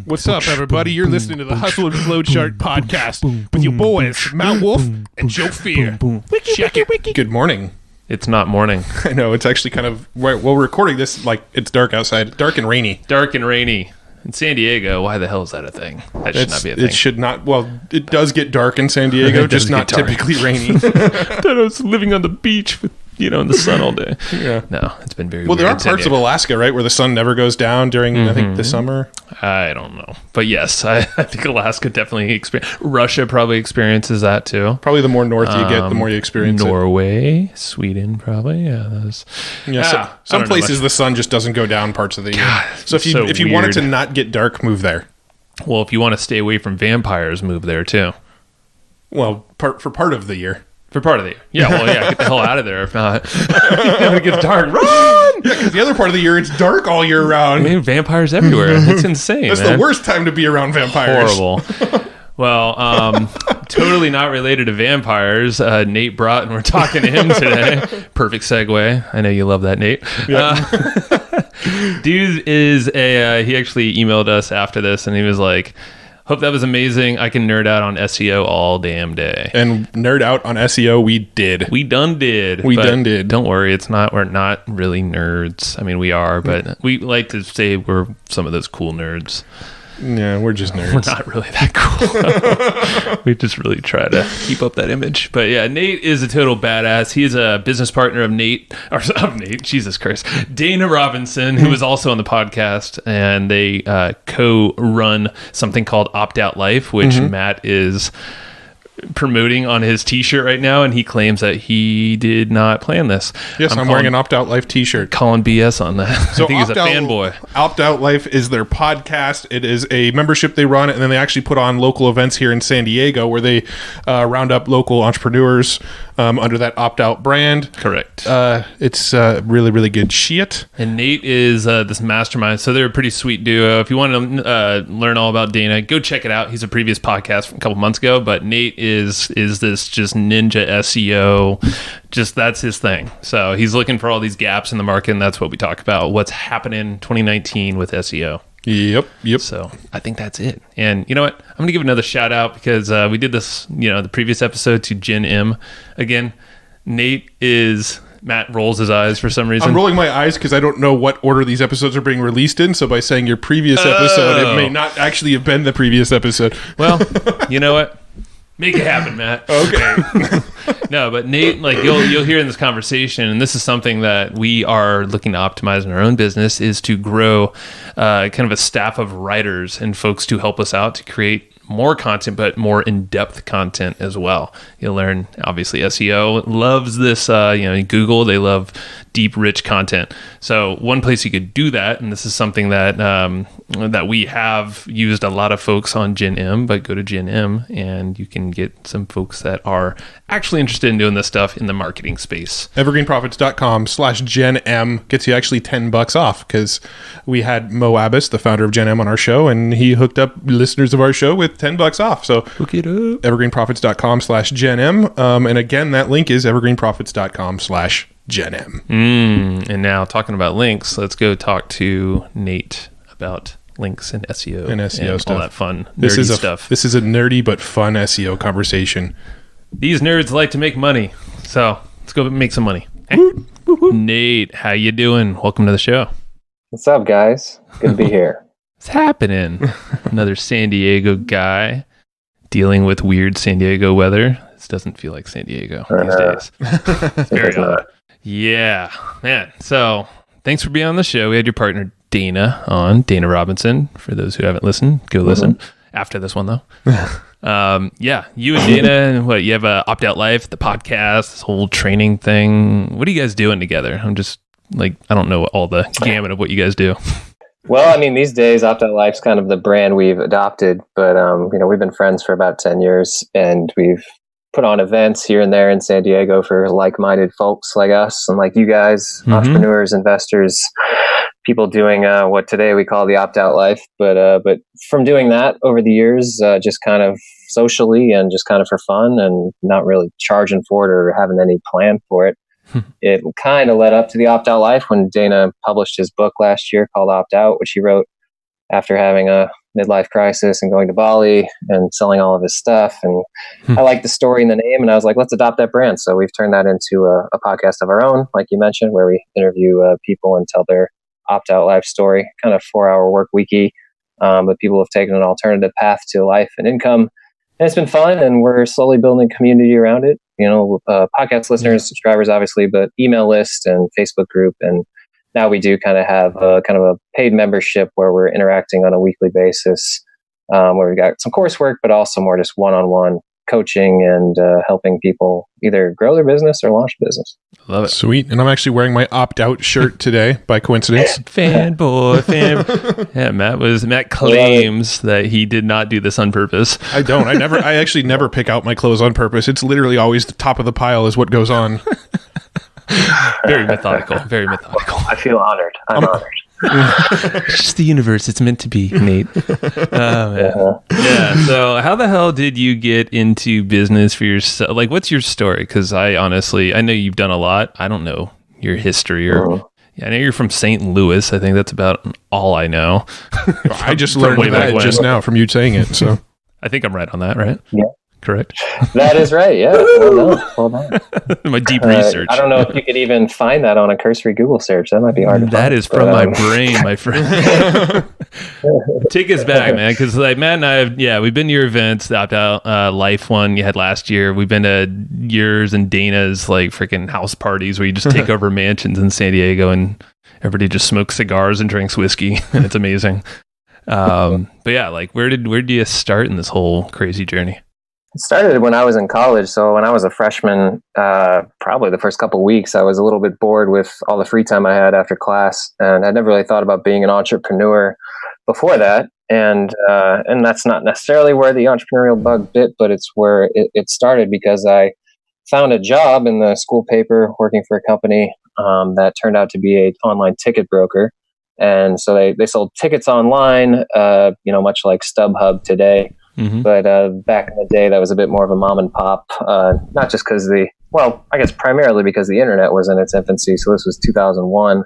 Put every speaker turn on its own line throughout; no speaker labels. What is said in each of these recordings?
What's up, everybody? You're listening to the Hustle and Flow Chart podcast with your boys, Matt Wolf and Joe Fear. Check it. Good morning.
It's not morning.
I know, it's actually kind of, well, we're recording this like it's dark outside. Dark and rainy.
Dark and rainy. In San Diego, why the hell is that a thing? That should not be a thing.
It should not, well, it does get dark in San Diego, just not typically rainy.
I thought I was living on the beach with, in the sun all day.
Yeah.
No, it's been very
well,
weird.
there are parts of Alaska, right, where the sun never goes down during, I think, the summer.
I don't know. But yes, I think Alaska definitely experiences. Russia probably experiences that too.
Probably the more north you get, the more you experience
Norway, Sweden, probably. Yeah.
Some places the sun just doesn't go down parts of the year.
God,
so if you want it to not get dark, move there.
Well, if you want to stay away from vampires, move there too.
Well, for part of the year.
For part of the year. Yeah, well, yeah, get the hell out of there if not. It gets dark. Run!
Yeah, because the other part of the year, it's dark all year round.
I mean, vampires everywhere. It's insane,
That's the worst time to be around vampires.
Horrible. Well, totally not related to vampires. Nate Broughton, we're talking to him today. Perfect segue. I know you love that, Nate. Yep. Dude is he actually emailed us after this, and he was like, hope that was amazing. I can nerd out on SEO all damn day.
And nerd out on SEO, we did.
We done did. Don't worry, we're not really nerds. I mean, we are, but we like to say we're some of those cool nerds.
Yeah, we're just nerds.
We're not really that cool. We just really try to keep up that image. But yeah, Nate is a total badass. He's a business partner of Nate, Jesus Christ, Dana Robinson, who is also on the podcast, and they co-run something called Opt Out Life, which Matt is promoting on his t-shirt right now, and he claims that he did not plan this.
Yes, I'm wearing an Opt Out Life t-shirt.
Calling BS on that.
So
I think he's a fanboy.
Opt Out Life is their podcast. It is a membership they run, and then they actually put on local events here in San Diego where they round up local entrepreneurs under that Opt Out brand.
Correct.
It's really, really good shit.
And Nate is this mastermind, so they're a pretty sweet duo. If you want to learn all about Dana, go check it out. He's a previous podcast from a couple months ago, but Nate is this just ninja SEO, just that's his thing. So he's looking for all these gaps in the market, and that's what we talk about, what's happening 2019 with SEO.
Yep.
So I think that's it. And you know what? I'm going to give another shout out because we did this, the previous episode to Jen M. Again, Matt rolls his eyes for some reason.
I'm rolling my eyes because I don't know what order these episodes are being released in. So by saying your previous episode, it may not actually have been the previous episode.
Well, you know what? Make it happen, Matt.
Okay.
No, but Nate, like you'll hear in this conversation, and this is something that we are looking to optimize in our own business, is to grow kind of a staff of writers and folks to help us out to create more content, but more in-depth content as well. You'll learn, obviously, SEO loves this, Google, they love deep, rich content. So one place you could do that, and this is something that that we have used a lot of folks on Gen M, but go to Gen M and you can get some folks that are actually interested in doing this stuff in the marketing space.
Evergreenprofits.com/Gen M gets you actually $10 off, because we had Mo Abbas, the founder of Gen M, on our show, and he hooked up listeners of our show with $10 off. So
hook it up.
Evergreenprofits.com/Gen M. And again, that link is evergreenprofits.com/Gen M.
And now, talking about links, let's go talk to Nate about links and SEO
and stuff.
All that fun nerdy stuff.
This is a nerdy but fun SEO conversation.
These nerds like to make money, so let's go make some money. Hey. Nate, how you doing? Welcome to the show.
What's up, guys? Good to be here.
What's happening? Another San Diego guy dealing with weird San Diego weather. This doesn't feel like San Diego these days. It's very odd. Yeah, man. So thanks for being on the show. We had your partner Dana on, Dana Robinson. For those who haven't listened, go listen after this one though. You and Dana, what, you have a Opt Out Life, the podcast, this whole training thing. What are you guys doing together? I'm just like, I don't know all the gamut of what you guys do.
Well, I mean, these days Opt Out Life's kind of the brand we've adopted, but we've been friends for about 10 years, and we've put on events here and there in San Diego for like-minded folks like us and like you guys, entrepreneurs, investors, people doing what today we call the Opt Out Life. But from doing that over the years, just kind of socially and just kind of for fun and not really charging for it or having any plan for it, it kind of led up to the Opt Out Life when Dana published his book last year called Opt Out, which he wrote after having a midlife crisis and going to Bali and selling all of his stuff. And I liked the story and the name, and I was like, let's adopt that brand. So we've turned that into a podcast of our own, like you mentioned, where we interview people and tell their opt-out life story, kind of 4-hour work weeky. But people have taken an alternative path to life and income. And it's been fun, and we're slowly building community around it. Podcast listeners, subscribers, obviously, but email list and Facebook group. And now we do kind of have a paid membership where we're interacting on a weekly basis, where we've got some coursework, but also more just one-on-one coaching and helping people either grow their business or launch a business.
Love it. Sweet. And I'm actually wearing my opt-out shirt today by coincidence.
Fanboy. Yeah, Matt claims that he did not do this on purpose.
I don't. I actually never pick out my clothes on purpose. It's literally always the top of the pile is what goes on.
Very methodical. Very methodical.
I feel honored. I'm honored.
It's just the universe. It's meant to be, Nate. Yeah. So how the hell did you get into business for yourself? Like, what's your story? Because I know you've done a lot. I don't know your history or... Yeah, I know you're from St. Louis. I think that's about all I know.
I just learned that just now from you saying it. So
I think I'm right on that, right?
Yeah.
Correct.
That is right. Yeah. Well done.
My deep research.
I don't know if you could even find that on a cursory Google search. That might be hard to find.
That is from my brain, my friend. Take us back, man. Because like Matt and I we've been to your events, the opt-out life one you had last year. We've been to yours and Dana's like freaking house parties where you just take over mansions in San Diego and everybody just smokes cigars and drinks whiskey, and it's amazing. But yeah, like where did you start in this whole crazy journey?
It started when I was in college. So when I was a freshman, probably the first couple of weeks, I was a little bit bored with all the free time I had after class, and I never really thought about being an entrepreneur before that. And that's not necessarily where the entrepreneurial bug bit, but it's where it started because I found a job in the school paper working for a company that turned out to be an online ticket broker. And so they sold tickets online, much like StubHub today. Mm-hmm. But back in the day, that was a bit more of a mom and pop, not just because I guess primarily because the internet was in its infancy. So this was 2001.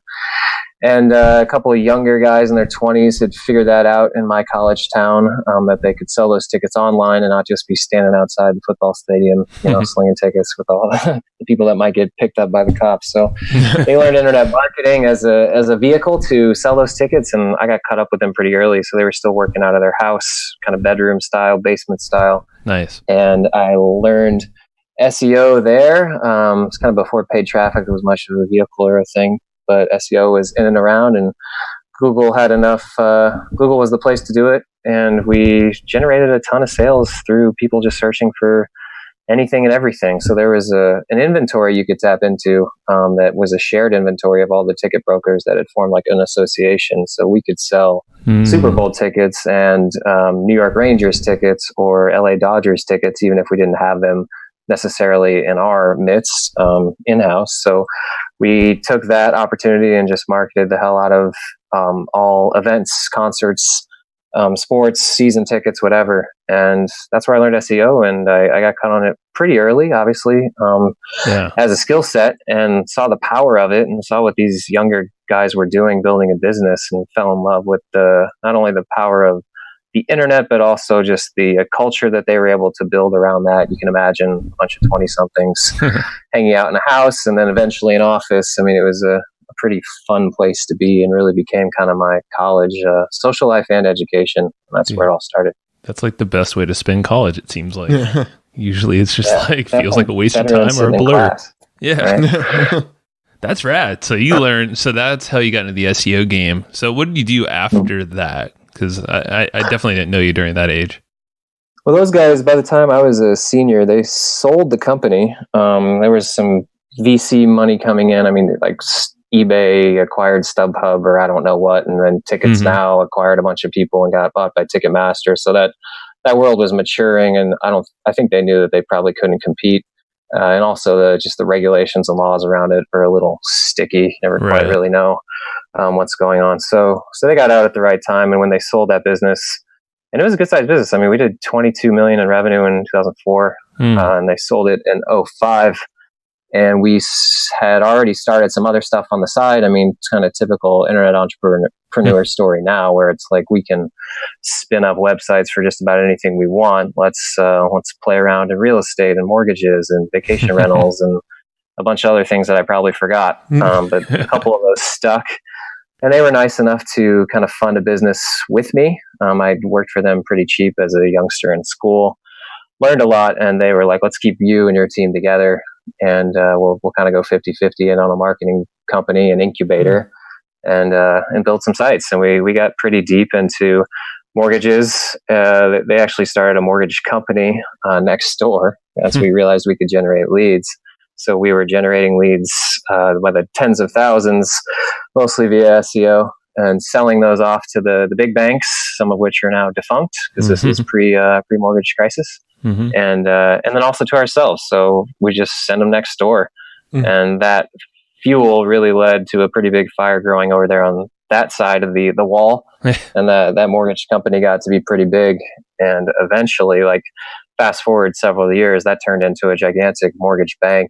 And a couple of younger guys in their 20s had figured that out in my college town, that they could sell those tickets online and not just be standing outside the football stadium, slinging tickets with all the people that might get picked up by the cops. So they learned internet marketing as a vehicle to sell those tickets, and I got caught up with them pretty early. So they were still working out of their house, kind of bedroom style, basement style.
Nice.
And I learned SEO there. It's kind of before paid traffic was much of a vehicle or a thing. But SEO was in and around, and Google had enough. Google was the place to do it, and we generated a ton of sales through people just searching for anything and everything. So there was an inventory you could tap into that was a shared inventory of all the ticket brokers that had formed like an association. So we could sell Super Bowl tickets and New York Rangers tickets or LA Dodgers tickets, even if we didn't have them necessarily in our midst in-house. So we took that opportunity and just marketed the hell out of all events, concerts, sports, season tickets, whatever. And that's where I learned SEO, and I got caught on it pretty early, obviously, as a skill set, and saw the power of it and saw what these younger guys were doing, building a business, and fell in love with not only the power of the internet, but also just the culture that they were able to build around that. You can imagine a bunch of 20-somethings hanging out in a house and then eventually an office. I mean, it was a pretty fun place to be, and really became kind of my college social life and education. And that's where it all started.
That's like the best way to spend college, it seems like. Usually it's just feels like a waste of time or a blur.
Class,
yeah. Right? That's rad. So you learned, so that's how you got into the SEO game. So what did you do after that? Because I definitely didn't know you during that age.
Well, those guys, by the time I was a senior, they sold the company. There was some VC money coming in. I mean, like eBay acquired StubHub or I don't know what, and then Tickets Now acquired a bunch of people and got bought by Ticketmaster. So that world was maturing, and I think they knew that they probably couldn't compete. And also the regulations and laws around it are a little sticky. Never quite really know what's going on. So they got out at the right time. And when they sold that business, and it was a good sized business. I mean, we did $22 million in revenue in 2004, and they sold it in 2005. And we had already started some other stuff on the side. I mean, it's kind of typical internet entrepreneur story now, where it's like we can spin up websites for just about anything we want. Let's play around in real estate and mortgages and vacation rentals and a bunch of other things that I probably forgot. But a couple of those stuck. And they were nice enough to kind of fund a business with me. I'd worked for them pretty cheap as a youngster in school, learned a lot, and they were like, let's keep you and your team together. And we'll kind of go 50-50 in on a marketing company, an incubator, and build some sites. And we got pretty deep into mortgages. They actually started a mortgage company next door as we realized we could generate leads. So we were generating leads by the tens of thousands, mostly via SEO, and selling those off to the big banks, some of which are now defunct because this is pre-mortgage crisis. And then also to ourselves. So we just send them next door. And that fuel really led to a pretty big fire growing over there on that side of the wall. And that mortgage company got to be pretty big. And eventually, like fast forward several years, that turned into a gigantic mortgage bank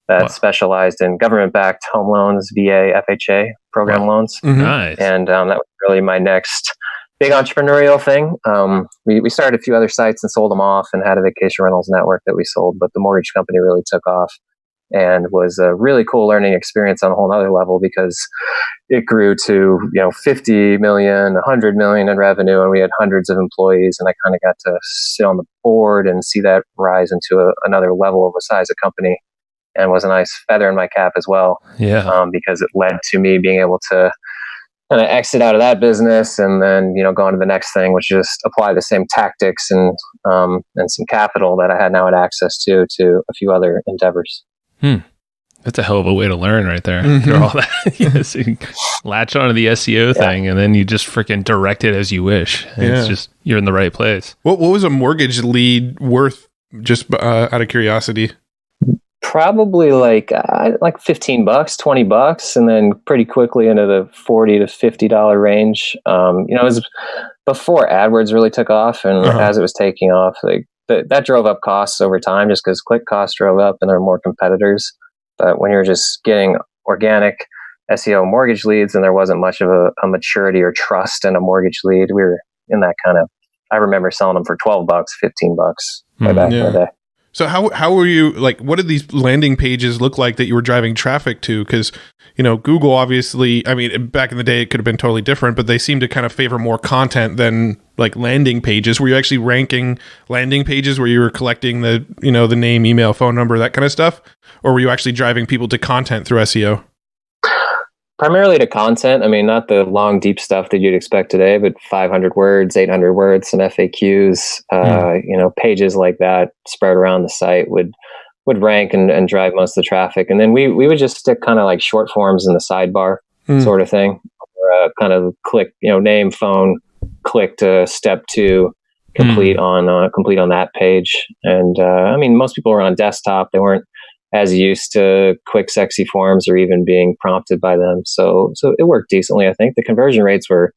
that specialized in government-backed home loans, VA, FHA program loans.
Nice.
And that was really my next big entrepreneurial thing. We started a few other sites and sold them off and had a vacation rentals network that we sold, but the mortgage company really took off and was a really cool learning experience on a whole other level because it grew to 50 million, 100 million in revenue, and we had hundreds of employees, and I kind of got to sit on the board and see that rise into another level of a size of company, and was a nice feather in my cap as well. Because it led to me being able to kind of exit out of that business and then, go on to the next thing, which is just apply the same tactics and some capital that I had now had access to a few other endeavors.
That's a hell of a way to learn right there. After all that. So you latch onto the SEO thing and then you just freaking direct it as you wish. And it's just, you're in the right place.
What was a mortgage lead worth, just out of curiosity?
Probably like $15, $20, and then pretty quickly into the $40 to $50 range. It was before AdWords really took off, and as it was taking off, like that drove up costs over time, just because click costs drove up and there were more competitors. But when you're just getting organic SEO mortgage leads, and there wasn't much of a maturity or trust in a mortgage lead, we were in that kind of. I remember selling them for $12, $15 way back in the day.
So how were you, like, what did these landing pages look like that you were driving traffic to? Because, Google obviously, I mean, back in the day, it could have been totally different, but they seem to kind of favor more content than like landing pages. Were you actually ranking landing pages where you were collecting the, the name, email, phone number, that kind of stuff? Or were you actually driving people to content through SEO?
Primarily to content. I mean, not the long, deep stuff that you'd expect today, but 500 words, 800 words, some FAQs, pages like that spread around the site would rank and drive most of the traffic. And then we would just stick kind of like short forms in the sidebar sort of thing, or kind of click, name, phone, click to step 2, complete on that page. And I mean, most people were on desktop. They weren't as used to quick, sexy forms or even being prompted by them. So it worked decently, I think. The conversion rates were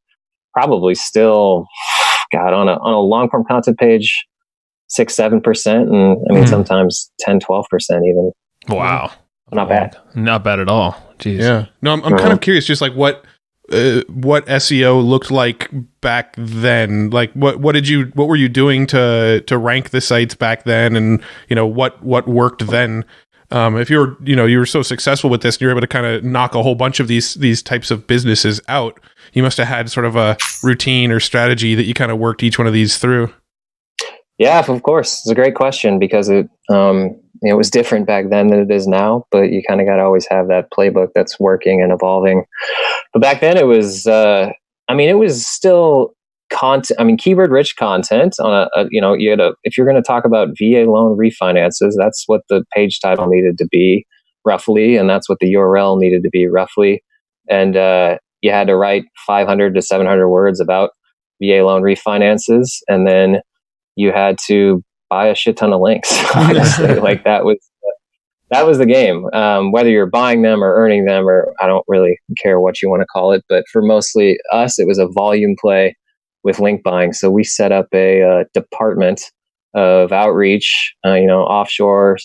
probably still, on a long form content page, 6-7%. And I mean, sometimes 10-12% even.
Wow.
Not bad.
Not bad at all. Jeez.
Yeah. No, I'm kind of curious, just like what SEO looked like back then. Like what were you doing to rank the sites back then, and what worked then? If you were so successful with this and you're able to kind of knock a whole bunch of these types of businesses out, you must have had sort of a routine or strategy that you kind of worked each one of these through.
Yeah, of course. It's a great question because it was different back then than it is now, but you kind of got to always have that playbook that's working and evolving. But back then it was, it was still content. I mean, keyword rich content on if you're going to talk about VA loan refinances, that's what the page title needed to be roughly. And that's what the URL needed to be roughly. And, you had to write 500 to 700 words about VA loan refinances. And then you had to buy a shit ton of links. Honestly, like that was the game. Whether you're buying them or earning them, or I don't really care what you want to call it. But for mostly us, it was a volume play with link buying. So we set up a department of outreach, offshore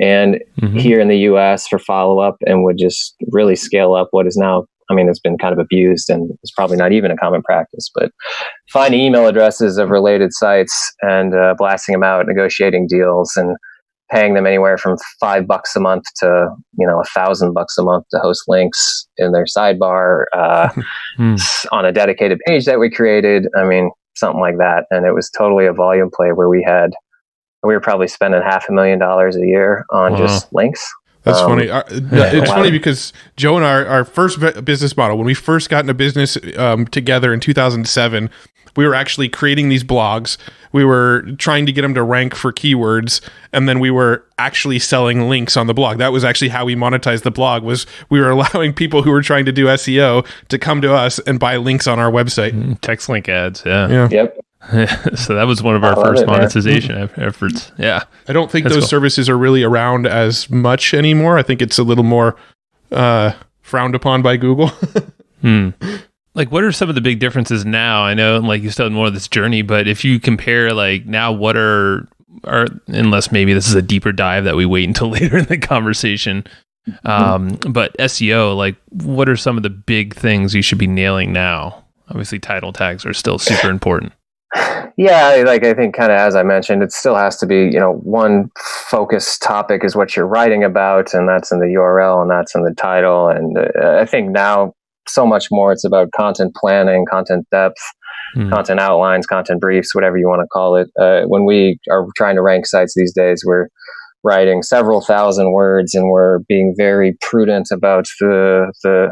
and here in the US for follow-up, and would just really scale up what is now, I mean, it's been kind of abused and it's probably not even a common practice, but finding email addresses of related sites and blasting them out, negotiating deals, and paying them anywhere from $5 a month to, $1,000 a month to host links in their sidebar on a dedicated page that we created. I mean, something like that. And it was totally a volume play where we were probably spending $500,000 a year on just links.
That's funny. It's funny because Joe and our first business model, when we first got into business together in 2007, we were actually creating these blogs. We were trying to get them to rank for keywords, and then we were actually selling links on the blog. That was actually how we monetized the blog, was we were allowing people who were trying to do SEO to come to us and buy links on our website.
Text link ads, yeah.
Yep.
So that was one of our first monetization efforts. Yeah.
I don't think those services are really around as much anymore. I think it's a little more frowned upon by Google.
Like, what are some of the big differences now? I know, like, you still have more of this journey, but if you compare, like, now, what are unless maybe this is a deeper dive that we wait until later in the conversation, but SEO, like, what are some of the big things you should be nailing now? Obviously, title tags are still super important.
Yeah, like, I think kind of as I mentioned, it still has to be, one focused topic is what you're writing about, and that's in the URL and that's in the title. And I think now so much more it's about content planning, content depth, content outlines, content briefs, whatever you want to call it. When we are trying to rank sites these days, we're writing several thousand words, and we're being very prudent about the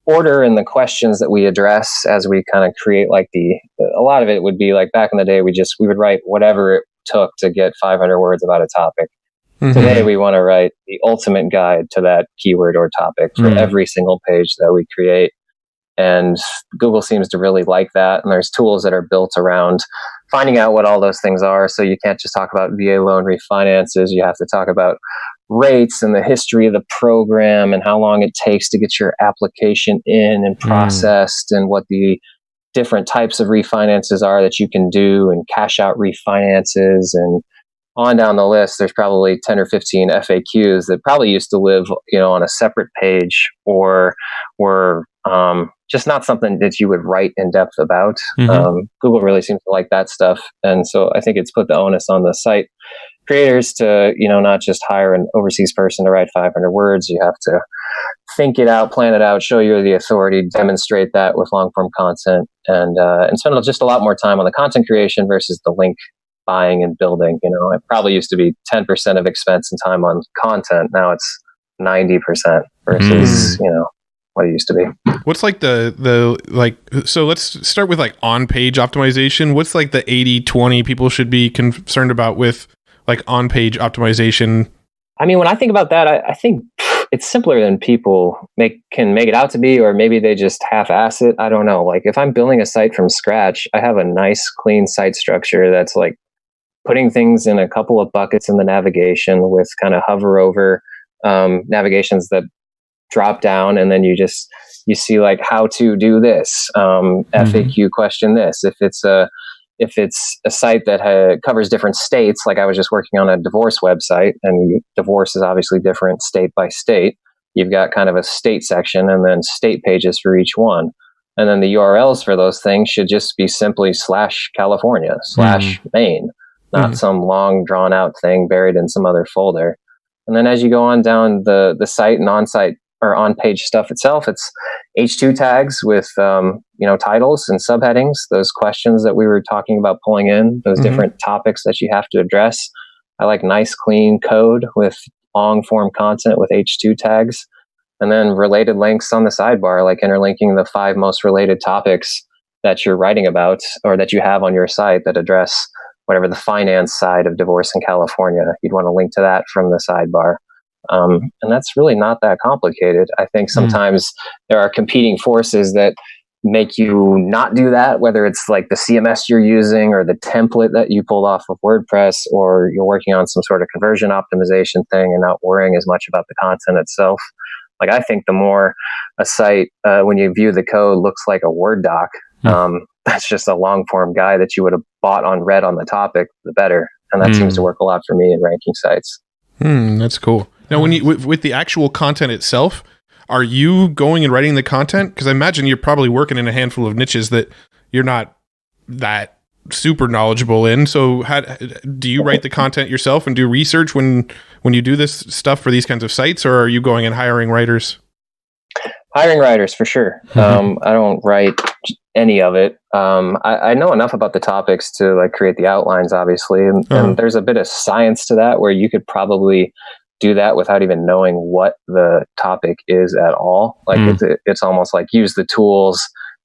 order and the questions that we address as we kind of create, like, a lot of it would be like back in the day, we would write whatever it took to get 500 words about a topic. Today, we want to write the ultimate guide to that keyword or topic for every single page that we create. And Google seems to really like that. And there's tools that are built around finding out what all those things are. So you can't just talk about VA loan refinances. You have to talk about rates and the history of the program and how long it takes to get your application in and processed, and what the different types of refinances are that you can do, and cash out refinances, and on down the list. There's probably 10 or 15 FAQs that probably used to live, on a separate page, or were just not something that you would write in depth about. Google really seems to like that stuff. And so I think it's put the onus on the site creators to, not just hire an overseas person to write 500 words. You have to think it out, plan it out, show you're the authority, demonstrate that with long form content, and spend just a lot more time on the content creation versus the link buying and building. It probably used to be 10% of expense and time on content. Now it's 90% versus, what it used to be.
What's like so let's start with like on-page optimization. What's like the 80-20 people should be concerned about with like on-page optimization?
I mean, when I think about that, I think it's simpler than people can make it out to be, or maybe they just half-ass it. I don't know. Like, if I'm building a site from scratch, I have a nice, clean site structure that's like putting things in a couple of buckets in the navigation with kind of hover over navigations that drop down, and then you see like how to do this, FAQ question this. If it's a site that covers different states, like I was just working on a divorce website, and divorce is obviously different state by state. You've got kind of a state section and then state pages for each one. And then the URLs for those things should just be simply /California, /Maine, not some long drawn out thing buried in some other folder. And then as you go on down the site and on-site or on-page stuff itself, it's H2 tags with titles and subheadings, those questions that we were talking about pulling in, those different topics that you have to address. I like nice, clean code with long-form content with H2 tags, and then related links on the sidebar, like interlinking the 5 most related topics that you're writing about or that you have on your site that address whatever the finance side of divorce in California. You'd want to link to that from the sidebar. And that's really not that complicated. I think sometimes there are competing forces that make you not do that, whether it's like the CMS you're using or the template that you pulled off of WordPress, or you're working on some sort of conversion optimization thing and not worrying as much about the content itself. Like, I think the more a site, when you view the code, looks like a Word doc, that's just a long form guide that you would have bought on Reddit on the topic, the better. And that seems to work a lot for me in ranking sites.
That's cool. Now, when you with the actual content itself, are you going and writing the content? Because I imagine you're probably working in a handful of niches that you're not that super knowledgeable in. So, how do you write the content yourself and do research when you do this stuff for these kinds of sites, or are you going and hiring writers?
Hiring writers for sure. I don't write any of it. I know enough about the topics to like create the outlines, obviously, and there's a bit of science to that where you could probably do that without even knowing what the topic is at all. Like it's almost like use the tools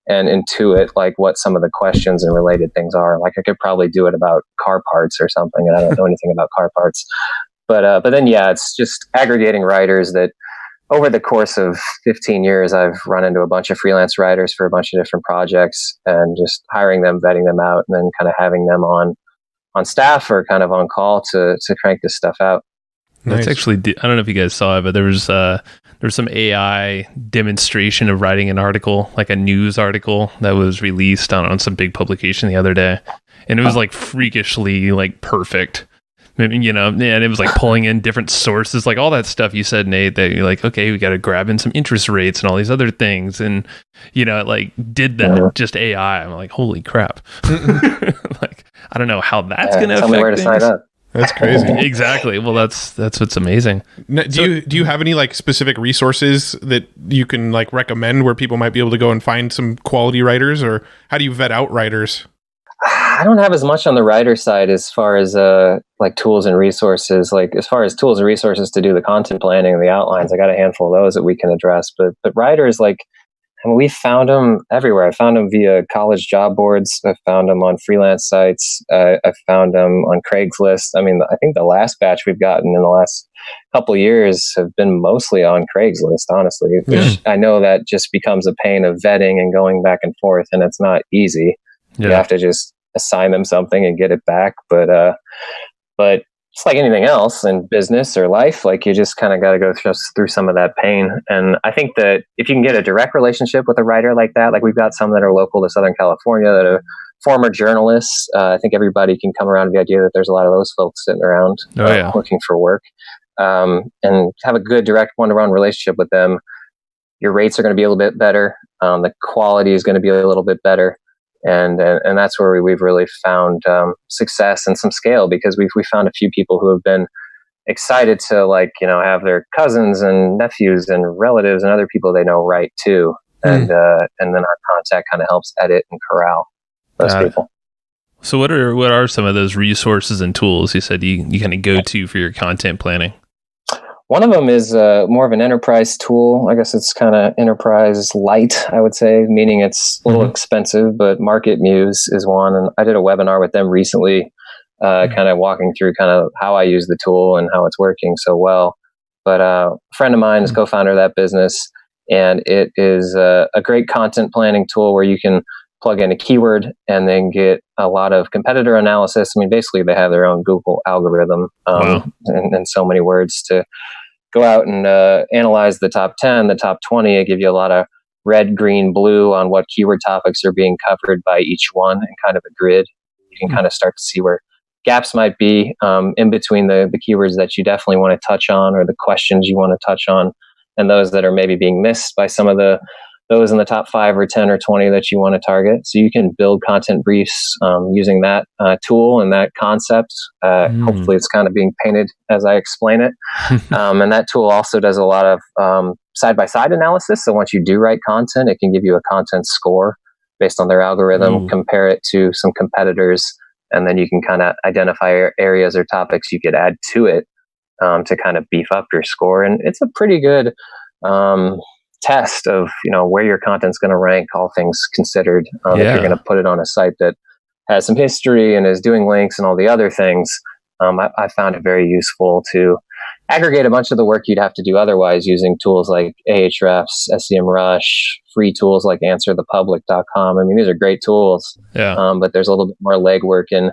and intuit like what some of the questions and related things are. Like I could probably do it about car parts or something, and I don't know anything about car parts. But then it's just aggregating writers that. Over the course of 15 years, I've run into a bunch of freelance writers for a bunch of different projects and just hiring them, vetting them out, and then kind of having them on staff or kind of on call to crank this stuff out.
Nice. That's actually, I don't know if you guys saw it, but there was some AI demonstration of writing an article, like a news article that was released on some big publication the other day. And it was like freakishly like perfect. You know, and it was like pulling in different sources, like all that stuff you said, Nate, that you're like, okay, we got to grab in some interest rates and all these other things. And, you know, it like did that just AI. I'm like, holy crap. Like, I don't know how that's going to affect
where to
things.
sign up.
That's crazy.
Exactly. Well, that's what's amazing.
Now, do you have any like specific resources that you can like recommend where people might be able to go and find some quality writers, or how do you vet out writers?
I don't have as much on the writer side as far as like tools and resources. Like as far as tools and resources to do the content planning and the outlines, I got a handful of those that we can address. But writers, like, I mean, we found them everywhere. I found them via college job boards. I found them on freelance sites. I found them on Craigslist. I mean, I think the last batch we've gotten in the last couple of years have been mostly on Craigslist, honestly. Which I know that just becomes a pain of vetting and going back and forth, and it's not easy. You have to just assign them something and get it back. But it's like anything else in business or life, like you just kind of got to go through some of that pain. And I think that if you can get a direct relationship with a writer like that, like we've got some that are local to Southern California that are former journalists. I think everybody can come around to the idea that there's a lot of those folks sitting around looking for work, and have a good direct one-to-one relationship with them. Your rates are going to be a little bit better. The quality is going to be a little bit better. And that's where we've really found success and some scale, because we found a few people who have been excited to, like, you know, have their cousins and nephews and relatives and other people they know write too. And then our contact kind of helps edit and corral those people.
So what are some of those resources and tools you said you kind of go to for your content planning?
One of them is more of an enterprise tool. I guess it's kind of enterprise light, I would say, meaning it's a little expensive, but Market Muse is one. And I did a webinar with them recently, kind of walking through kind of how I use the tool and how it's working so well. But a friend of mine is co-founder of that business, and it is a great content planning tool where you can plug in a keyword and then get a lot of competitor analysis. I mean, basically they have their own Google algorithm and so many words to go out and analyze the top 10, the top 20. It give you a lot of red, green, blue on what keyword topics are being covered by each one, and kind of a grid. You can kind of start to see where gaps might be in between the keywords that you definitely want to touch on, or the questions you want to touch on, and those that are maybe being missed by some of those in the top 5 or 10 or 20 that you want to target. So you can build content briefs using that tool and that concept. Hopefully it's kind of being painted as I explain it. And that tool also does a lot of side-by-side analysis. So once you do write content, it can give you a content score based on their algorithm, compare it to some competitors, and then you can kind of identify areas or topics you could add to it to kind of beef up your score. And it's a pretty good test of, you know, where your content's going to rank, all things considered. If you're going to put it on a site that has some history and is doing links and all the other things, I found it very useful to aggregate a bunch of the work you'd have to do otherwise using tools like Ahrefs, SEMrush, free tools like answerthepublic.com. I mean, these are great tools, but there's a little bit more legwork in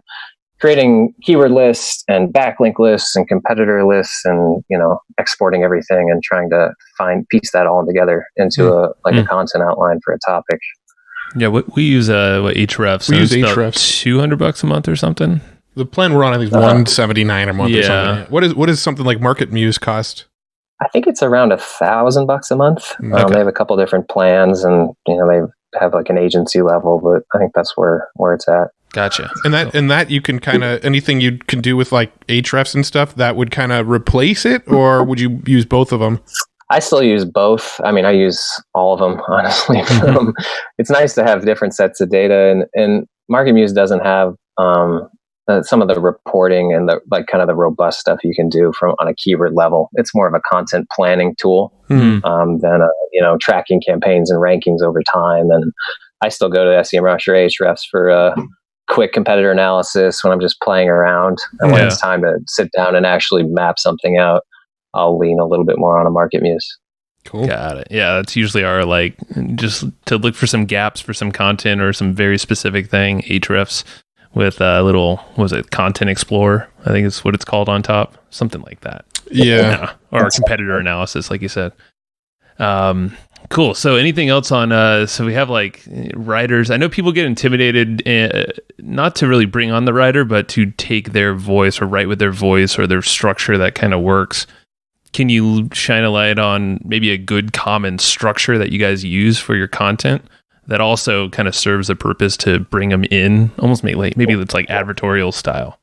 creating keyword lists and backlink lists and competitor lists, and, you know, exporting everything and trying to piece that all together into a content outline for a topic.
Yeah, we use Ahrefs.
We use Ahrefs.
$200 a month or something.
The plan we're on, I think, is $179 a month or something. What is something like Market Muse cost?
I think it's around $1,000 a month.
Okay.
They have a couple different plans, and they have like an agency level, but I think that's where it's at.
Gotcha.
And that you can kind of, anything you can do with like Ahrefs and stuff, that would kind of replace it, or would you use both of them?
I still use both. I mean, I use all of them, honestly. It's nice to have different sets of data, and Market Muse doesn't have some of the reporting and the like kind of the robust stuff you can do on a keyword level. It's more of a content planning tool than tracking campaigns and rankings over time. And I still go to SEMrush or Ahrefs for quick competitor analysis when I'm just playing around. And when it's time to sit down and actually map something out, I'll lean a little bit more on a Market Muse.
Cool. Got it. Yeah, that's usually our just to look for some gaps for some content or some very specific thing. Ahrefs with a little, Content Explorer, I think is what it's called on top. Something like that.
Yeah.
Or competitor analysis, like you said. Cool. So anything else on, so we have like writers. I know people get intimidated, not to really bring on the writer, but to take their voice or write with their voice or their structure that kind of works. Can you shine a light on maybe a good common structure that you guys use for your content that also kind of serves a purpose to bring them in, almost maybe it's like advertorial style?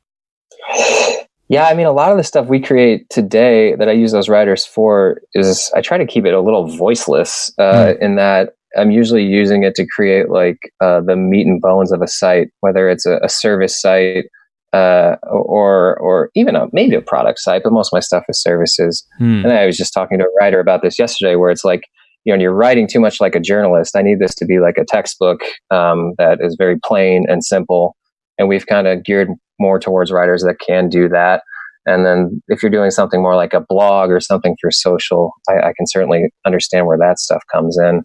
Yeah, I mean, a lot of the stuff we create today that I use those writers for is I try to keep it a little voiceless in that I'm usually using it to create like the meat and bones of a site, whether it's a service site or even maybe a product site, but most of my stuff is services. And I was just talking to a writer about this yesterday, where it's like, you're writing too much like a journalist. I need this to be like a textbook that is very plain and simple. And we've kind of geared more towards writers that can do that. And then if you're doing something more like a blog or something for social, I can certainly understand where that stuff comes in,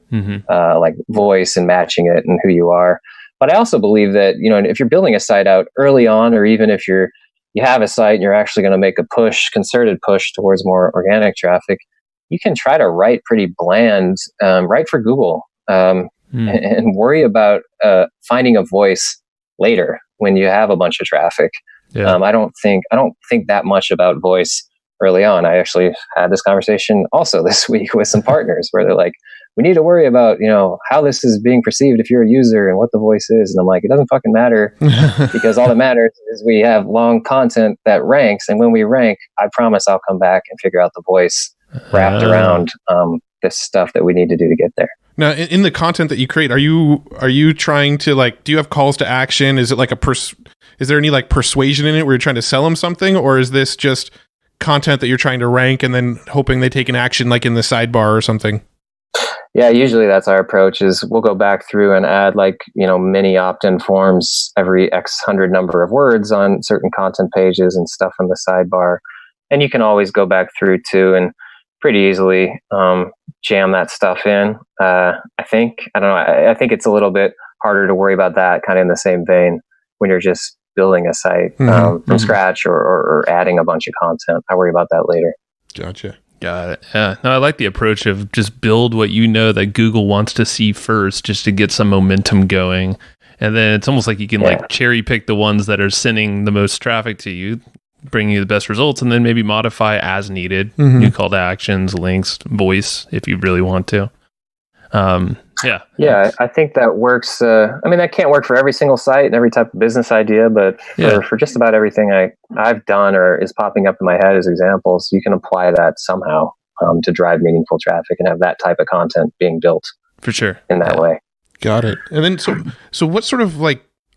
like voice and matching it and who you are. But I also believe that, if you're building a site out early on, or even if you have a site and you're actually going to make a concerted push towards more organic traffic, you can try to write pretty bland, write for Google, and worry about finding a voice later when you have a bunch of traffic. Yeah. I don't think that much about voice early on. I actually had this conversation also this week with some partners where they're like, we need to worry about, how this is being perceived if you're a user and what the voice is. And I'm like, it doesn't fucking matter because all that matters is we have long content that ranks. And when we rank, I promise I'll come back and figure out the voice wrapped around this stuff that we need to do to get there.
Now, in the content that you create, are you trying to do you have calls to action? Is it like is there any like persuasion in it where you're trying to sell them something, or is this just content that you're trying to rank and then hoping they take an action like in the sidebar or something?
Yeah, usually that's our approach. Is we'll go back through and add mini opt-in forms every X hundred number of words on certain content pages and stuff in the sidebar, and you can always go back through too and pretty easily jam that stuff in. I think it's a little bit harder to worry about that kind of in the same vein when you're just building a site from scratch or adding a bunch of content. I worry about that later.
Gotcha.
Got it. Yeah. No, I like the approach of just build what you know that Google wants to see first, just to get some momentum going. And then it's almost like you can cherry pick the ones that are sending the most traffic to you, bringing you the best results, and then maybe modify as needed. New call to actions, links, voice, if you really want to.
Yeah, I think that works. That can't work for every single site and every type of business idea, but for just about everything I've done or is popping up in my head as examples, you can apply that somehow to drive meaningful traffic and have that type of content being built
for sure
in that way.
Got it. And then so what sort of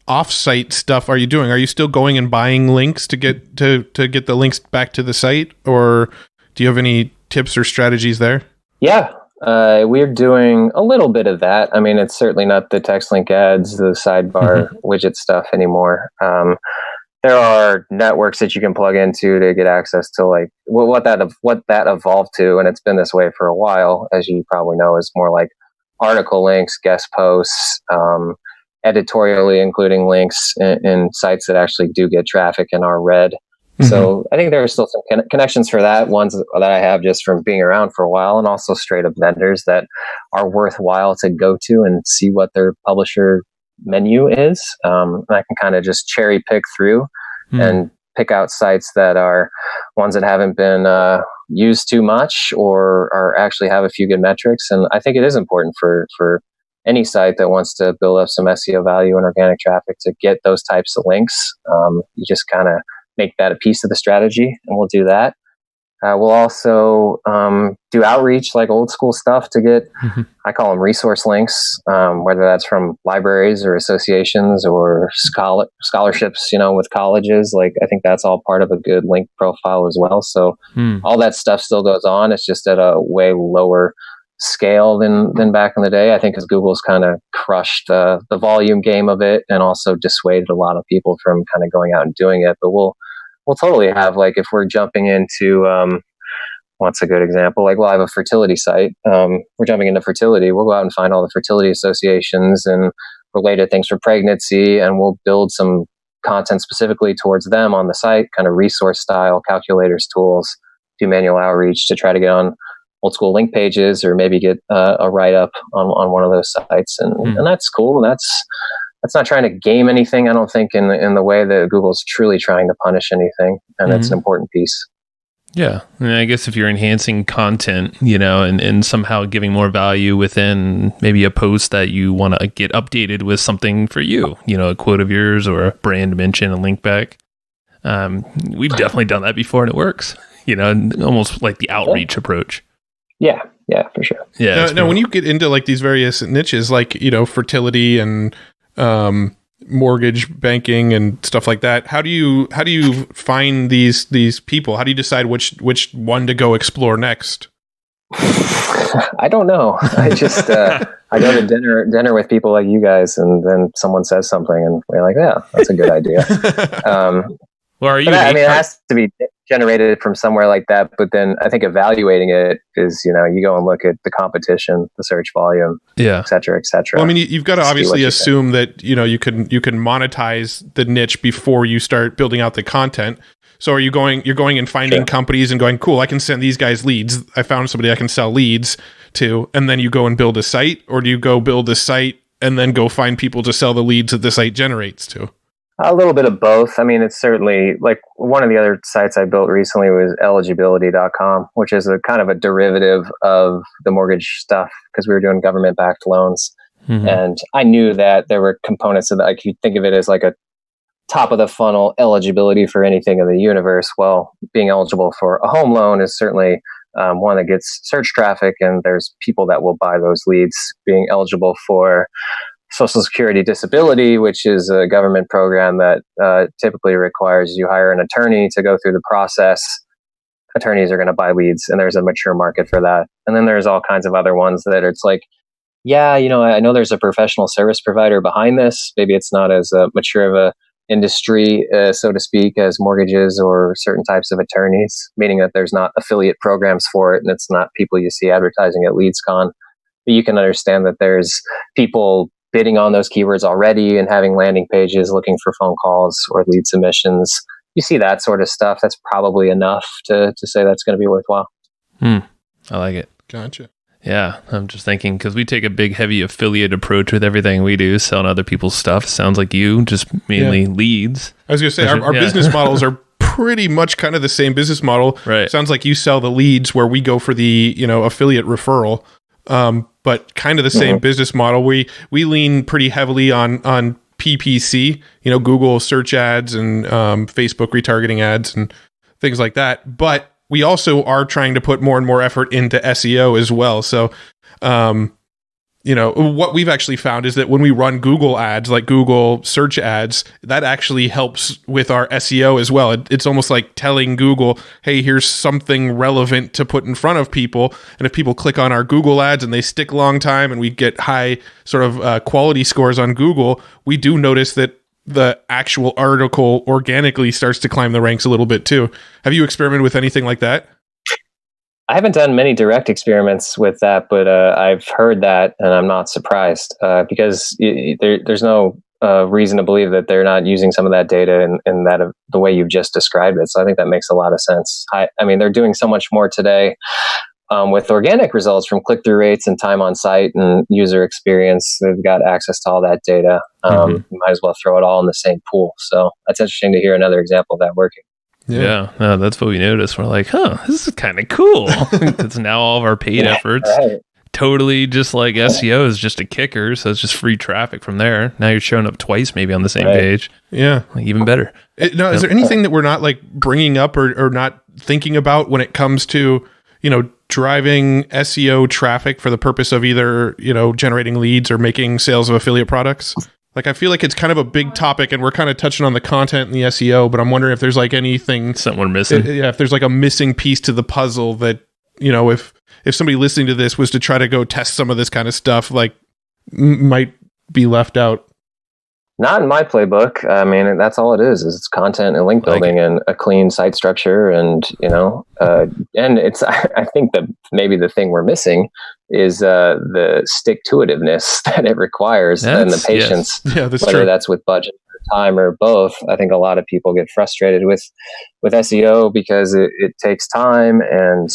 off-site stuff are you doing? Are you still going and buying links to get the links back to the site, or do you have any tips or strategies there?
Yeah. We're doing a little bit of that. I mean, it's certainly not the text link ads, the sidebar widget stuff anymore. There are networks that you can plug into to get access to what that evolved to, and it's been this way for a while, as you probably know, is more like article links, guest posts, editorially including links in sites that actually do get traffic and are read. So I think there are still some connections for that, ones that I have just from being around for a while, and also straight up vendors that are worthwhile to go to and see what their publisher menu is. And I can kind of just cherry pick through and pick out sites that are ones that haven't been used too much or are actually have a few good metrics. And I think it is important for any site that wants to build up some SEO value and organic traffic to get those types of links. You just kind of make that a piece of the strategy, and we'll do that. We'll also do outreach, like old school stuff, to get, I call them resource links, whether that's from libraries or associations or scholarships, with colleges. Like, I think that's all part of a good link profile as well. So all that stuff still goes on. It's just at a way lower scale than back in the day. I think because Google's kind of crushed the volume game of it and also dissuaded a lot of people from kind of going out and doing it. But we'll totally have, like, if we're jumping into, what's a good example? Like, we'll have a fertility site. We're jumping into fertility. We'll go out and find all the fertility associations and related things for pregnancy, and we'll build some content specifically towards them on the site, kind of resource style, calculators, tools, do manual outreach to try to get on old school link pages, or maybe get a write up on one of those sites. And that's cool. That's not trying to game anything, I don't think, in the way that Google's truly trying to punish anything. And it's an important piece.
Yeah. And I guess if you're enhancing content, and somehow giving more value within maybe a post that you want to get updated with something for you, a quote of yours or a brand mention, a link back. We've definitely done that before, and it works, almost like the outreach approach.
Yeah, for sure.
Yeah.
Now, when you get into like these various niches, like, fertility and mortgage banking and stuff like that, how do you find these people? How do you decide which one to go explore next?
I don't know. I just I go to dinner with people like you guys, and then someone says something, and we're like, yeah, that's a good idea.
Well, are you?
It has to be generated from somewhere like that. But then I think evaluating it is, you go and look at the competition, the search volume, et cetera, et cetera.
Well, I mean, you've got to obviously assume that, you can monetize the niche before you start building out the content. So you're going and finding companies and going, cool, I can send these guys leads. I found somebody I can sell leads to. And then you go and build a site, or do you go build a site and then go find people to sell the leads that the site generates to?
A little bit of both. I mean, it's certainly, like, one of the other sites I built recently was eligibility.com, which is a kind of a derivative of the mortgage stuff, because we were doing government-backed loans. And I knew that there were components of that. Like, you think of it as like a top of the funnel eligibility for anything in the universe. Well, being eligible for a home loan is certainly one that gets search traffic, and there's people that will buy those leads. Being eligible for Social Security disability, which is a government program that typically requires you hire an attorney to go through the process. Attorneys are going to buy leads, and there's a mature market for that. And then there's all kinds of other ones that it's like, I know there's a professional service provider behind this. Maybe it's not as mature of a industry, so to speak, as mortgages or certain types of attorneys, meaning that there's not affiliate programs for it, and it's not people you see advertising at LeadsCon. But you can understand that there's people bidding on those keywords already and having landing pages looking for phone calls or lead submissions. You see that sort of stuff. That's probably enough to say that's going to be worthwhile.
I like it.
Gotcha.
Yeah, I'm just thinking, because we take a big, heavy affiliate approach with everything we do, selling other people's stuff. Sounds like you, just mainly leads.
I was going to say, our business models are pretty much kind of the same business model.
Right.
Sounds like you sell the leads, where we go for the affiliate referral. But kind of the same business model. We lean pretty heavily on PPC, Google search ads and Facebook retargeting ads and things like that. But we also are trying to put more and more effort into SEO as well. So, what we've actually found is that when we run Google ads, like Google search ads, that actually helps with our SEO as well. It's almost like telling Google, hey, here's something relevant to put in front of people. And if people click on our Google ads and they stick a long time and we get high sort of quality scores on Google, we do notice that the actual article organically starts to climb the ranks a little bit too. Have you experimented with anything like that?
I haven't done many direct experiments with that, but I've heard that, and I'm not surprised because there's no reason to believe that they're not using some of that data in that the way you've just described it. So I think that makes a lot of sense. I mean, they're doing so much more today with organic results from click-through rates and time on site and user experience. They've got access to all that data. You might as well throw it all in the same pool. So that's interesting to hear another example of that working.
Yeah, no, that's what we noticed. We're like, this is kind of cool. Because now all of our paid efforts, totally just like SEO is just a kicker. So it's just free traffic from there. Now you're showing up twice maybe on the same page.
Yeah.
Like, even better.
Is there anything that we're not like bringing up or not thinking about when it comes to, driving SEO traffic for the purpose of either, generating leads or making sales of affiliate products? Like, I feel like it's kind of a big topic and we're kind of touching on the content and the SEO, but I'm wondering if there's like anything.
Something we're missing.
If there's like a missing piece to the puzzle that, if somebody listening to this was to try to go test some of this kind of stuff, like might be left out.
Not in my playbook. I mean, that's all it is it's content and link building and a clean site structure. And, and it's, I think that maybe the thing we're missing is the stick-to-itiveness that it requires and the patience,
that's
whether
true.
That's with budget or time or both. I think a lot of people get frustrated with SEO because it takes time and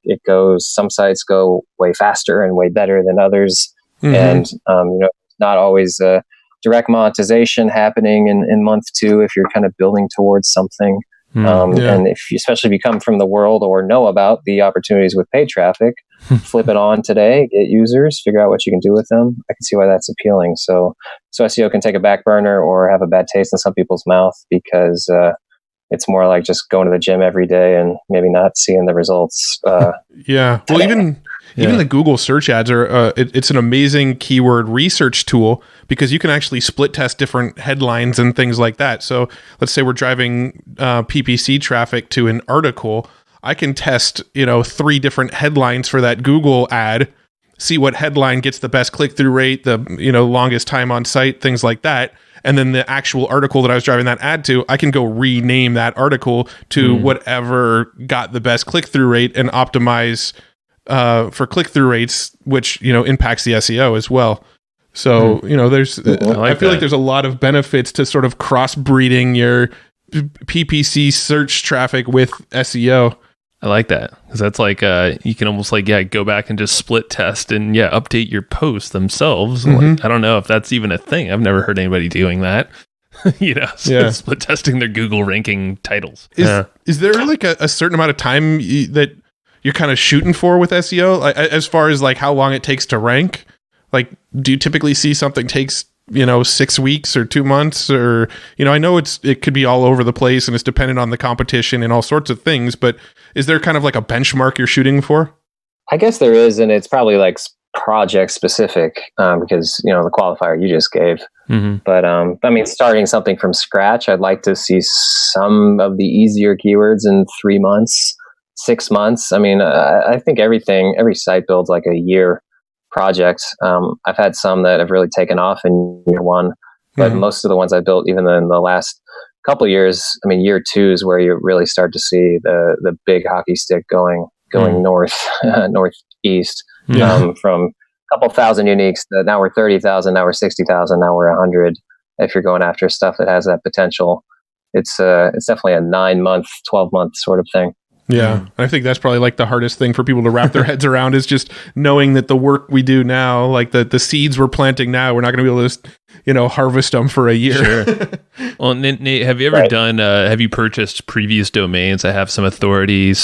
it goes, some sites go way faster and way better than others. And, not always direct monetization happening in month 2 if you're kind of building towards something. And especially if you come from the world or know about the opportunities with paid traffic, flip it on today, get users, figure out what you can do with them. I can see why that's appealing. So SEO can take a back burner or have a bad taste in some people's mouth because it's more like just going to the gym every day and maybe not seeing the results.
Well, even the Google search ads are, it's an amazing keyword research tool because you can actually split test different headlines and things like that. So let's say we're driving PPC traffic to an article. I can test, 3 different headlines for that Google ad, see what headline gets the best click-through rate, the, longest time on site, things like that. And then the actual article that I was driving that ad to, I can go rename that article to whatever got the best click-through rate and optimize for click-through rates, which, impacts the SEO as well. So, there's, I feel like there's a lot of benefits to sort of cross-breeding your PPC search traffic with SEO.
I like that because that's like you can almost like go back and just split test and update your posts themselves. Like, I don't know if that's even a thing. I've never heard anybody doing that. Split testing their Google ranking titles.
Is there like a certain amount of time that you're kind of shooting for with SEO, as far as like how long it takes to rank? Like, do you typically see something takes 6 weeks or 2 months, or I know it could be all over the place and it's dependent on the competition and all sorts of things, but is there kind of like a benchmark you're shooting for?
I guess there is, and it's probably like project specific because the qualifier you just gave. But I mean, starting something from scratch, I'd like to see some of the easier keywords in 3 months, 6 months. I mean, I think every site builds like a year project. I've had some that have really taken off in year 1, but most of the ones I built, even in the last couple of years, I mean, year 2 is where you really start to see the big hockey stick going northeast from a couple thousand uniques. Now we're 30,000. Now we're 60,000. Now we're 100. If you're going after stuff that has that potential, it's definitely a 9-month, 12-month sort of thing.
Yeah. I think that's probably like the hardest thing for people to wrap their heads around is just knowing that the work we do now, like the seeds we're planting now, we're not going to be able to, harvest them for a year.
Sure. Well, Nate, have you ever done, have you purchased previous domains that have some authority,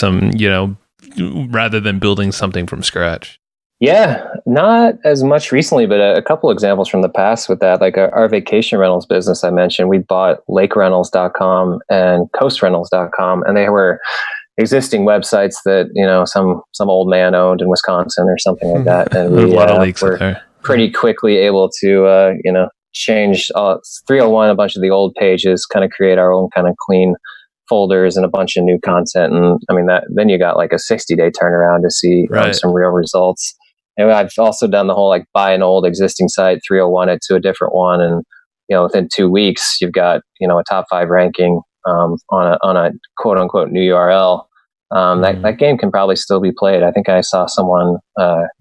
rather than building something from scratch?
Yeah, not as much recently, but a couple examples from the past with that. Like our vacation rentals business I mentioned, we bought lakerentals.com and coastrentals.com, and they were existing websites that some old man owned in Wisconsin or something like that, and we were pretty quickly able to change 301 a bunch of the old pages, kind of create our own kind of clean folders and a bunch of new content. And I mean then you got like a 60-day turnaround to see some real results. And I've also done the whole like buy an old existing site, 301 it to a different one, and within 2 weeks you've got a top 5 ranking on a quote unquote new URL. That game can probably still be played. I think I saw someone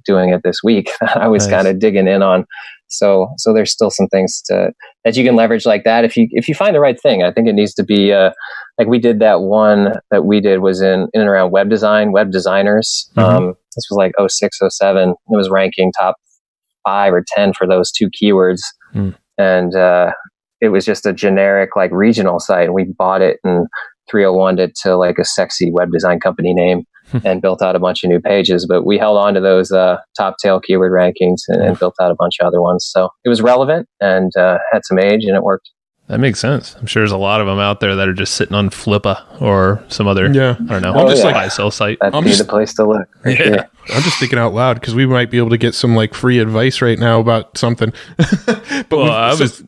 doing it this week. I was kind of digging in on. So there's still some things that you can leverage like that if you find the right thing. I think it needs to be like we did that one that we did was in and around web design, web designers. This was like 06, 07. It was ranking top 5 or 10 for those 2 keywords. And it was just a generic like regional site. And we bought it and 301'd it to like a sexy web design company name and built out a bunch of new pages. But we held on to those top tail keyword rankings and built out a bunch of other ones. So it was relevant and had some age and it worked.
That makes sense. I'm sure there's a lot of them out there that are just sitting on Flippa or some other, I don't know, buy sell site.
That'd be the place to look. Sure.
I'm just thinking out loud because we might be able to get some like free advice right now about something. But
go ahead.
I was